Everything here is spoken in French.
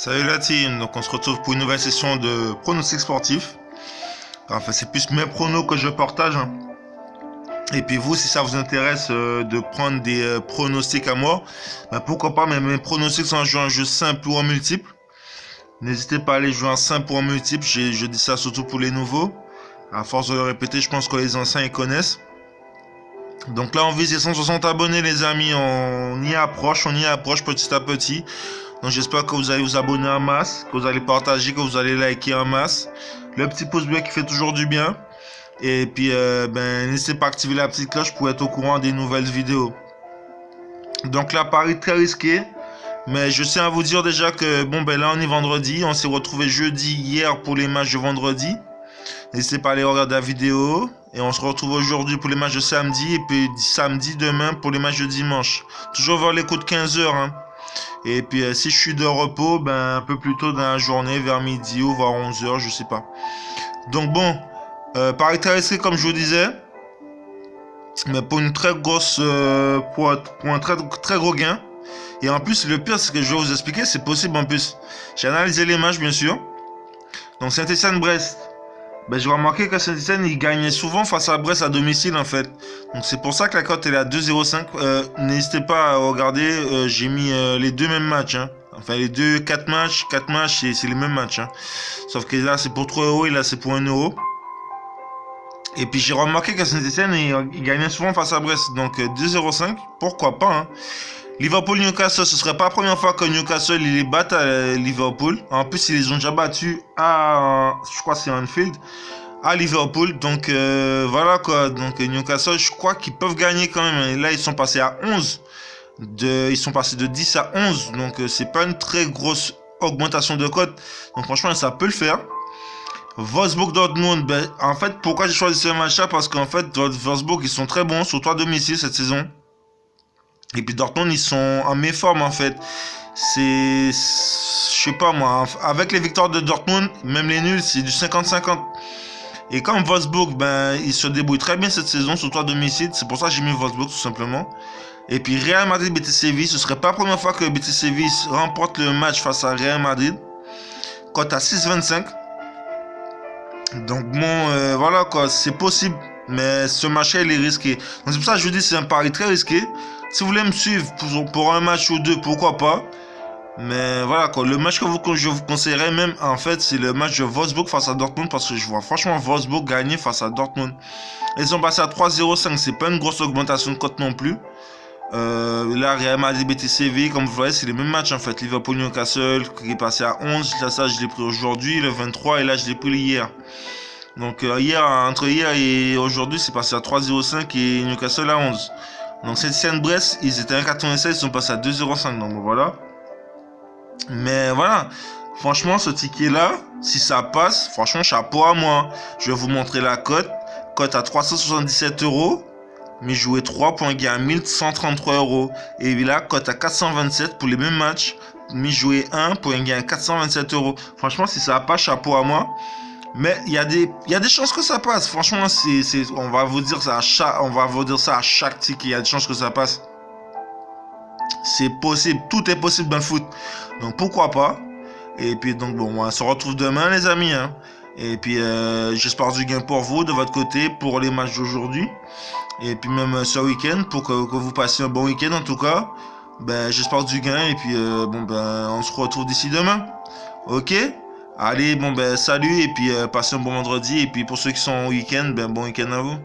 Salut la team, donc on se retrouve pour une nouvelle session de pronostics sportifs. Enfin c'est plus mes pronos que je partage. Et puis vous, si ça vous intéresse de prendre des pronostics à moi, ben pourquoi pas, mais mes pronostics sont jouer un jeu simple ou en multiple. N'hésitez pas à aller jouer en simple ou en multiple, je dis ça surtout pour les nouveaux. À force de le répéter, je pense que les anciens ils connaissent. Donc là on vise les 160 abonnés les amis, on y approche petit à petit. Donc j'espère que vous allez vous abonner en masse, que vous allez partager, que vous allez liker en masse. Le petit pouce bleu qui fait toujours du bien. Et puis n'hésitez pas à activer la petite cloche pour être au courant des nouvelles vidéos. Donc là, pari très risqué. Mais je tiens à vous dire déjà que là on est vendredi. On s'est retrouvé jeudi hier pour les matchs de vendredi. N'hésitez pas à aller regarder la vidéo. Et on se retrouve aujourd'hui pour les matchs de samedi. Et puis samedi demain pour les matchs de dimanche. Toujours vers les coups de 15 h. Hein. Et puis si je suis de repos, un peu plus tôt dans la journée, vers midi ou vers 11 h, je sais pas. Donc bon, pari très risqué comme je vous disais. Mais pour une très grosse, pour un très gros gain. Et en plus, le pire, c'est que je vais vous expliquer, c'est possible en plus. J'ai analysé les matchs, bien sûr. Donc Saint-Étienne-Brest. J'ai remarqué que Saint-Étienne, il gagnait souvent face à Brest à domicile, en fait. Donc c'est pour ça que la cote est à 2,05. N'hésitez pas à regarder, j'ai mis les deux mêmes matchs. Hein. Enfin, les deux, 4 matchs, c'est les mêmes matchs. Hein. Sauf que là, c'est pour 3 € et là, c'est pour 1 €. Et puis j'ai remarqué que Saint-Étienne, il gagnait souvent face à Brest. Donc 2,05, pourquoi pas, hein. Liverpool-Newcastle, ce serait pas la première fois que Newcastle ils les battent à Liverpool. En plus, ils les ont déjà battus à, je crois c'est Anfield, à Liverpool. Donc voilà quoi. Donc Newcastle, je crois qu'ils peuvent gagner quand même. Et là, ils sont passés à 11. Ils sont passés de 10 à 11. Donc c'est pas une très grosse augmentation de cote. Donc franchement, ça peut le faire. Wolfsburg-Dortmund, en fait, pourquoi j'ai choisi ce match-là? Parce qu'en fait, Wolfsburg, ils sont très bons, surtout à domicile cette saison. Et puis Dortmund, ils sont en méforme en fait. Je sais pas moi, avec les victoires de Dortmund, même les nuls, c'est du 50-50. Et comme Wolfsburg, ils se débrouillent très bien cette saison, surtout à domicile. C'est pour ça que j'ai mis Wolfsburg tout simplement. Et puis Real Madrid-Betis Séville, ce serait pas la première fois que Betis Séville remporte le match face à Real Madrid. Cote à 6,25. Donc bon, voilà quoi, c'est possible. Mais ce match-là, il est risqué. Donc c'est pour ça que je vous dis, c'est un pari très risqué. Si vous voulez me suivre pour un match ou deux, pourquoi pas. Mais voilà quoi, le match que je vous conseillerais même, en fait, c'est le match de Wolfsburg face à Dortmund. Parce que je vois franchement Wolfsburg gagner face à Dortmund. Ils sont passés à 3,05, c'est pas une grosse augmentation de cote non plus. Là, Real Madrid, Betis Séville, comme vous voyez, c'est les mêmes matchs en fait. Liverpool-Newcastle qui est passé à 11. Là, ça, je l'ai pris aujourd'hui, le 23. Et là, je l'ai pris hier. Donc entre hier et aujourd'hui, c'est passé à 3,05 et Newcastle à 11. Donc Saint-Étienne-Brest, ils étaient à 1,96, ils sont passés à 2,05. Donc voilà. Mais voilà, franchement, ce ticket-là, si ça passe, franchement, chapeau à moi. Je vais vous montrer la cote. Cote à 377 €. Mais jouer 3 pour un gain à 1133 €. Et là, cote à 427 pour les mêmes matchs. Mais jouer 1 pour un gain à 427 €. Franchement, si ça passe, chapeau à moi. Mais il y a des chances que ça passe. Franchement, on va vous dire ça à chaque ticket. Il y a des chances que ça passe. C'est possible. Tout est possible dans le foot. Donc pourquoi pas. Et puis donc bon, on se retrouve demain les amis. Hein. Et puis j'espère du gain pour vous de votre côté pour les matchs d'aujourd'hui. Et puis même ce week-end pour que vous passiez un bon week-end en tout cas. J'espère du gain. Et puis on se retrouve d'ici demain. Ok. Allez, salut et puis passez un bon vendredi. Et puis pour ceux qui sont au week-end, bon week-end à vous.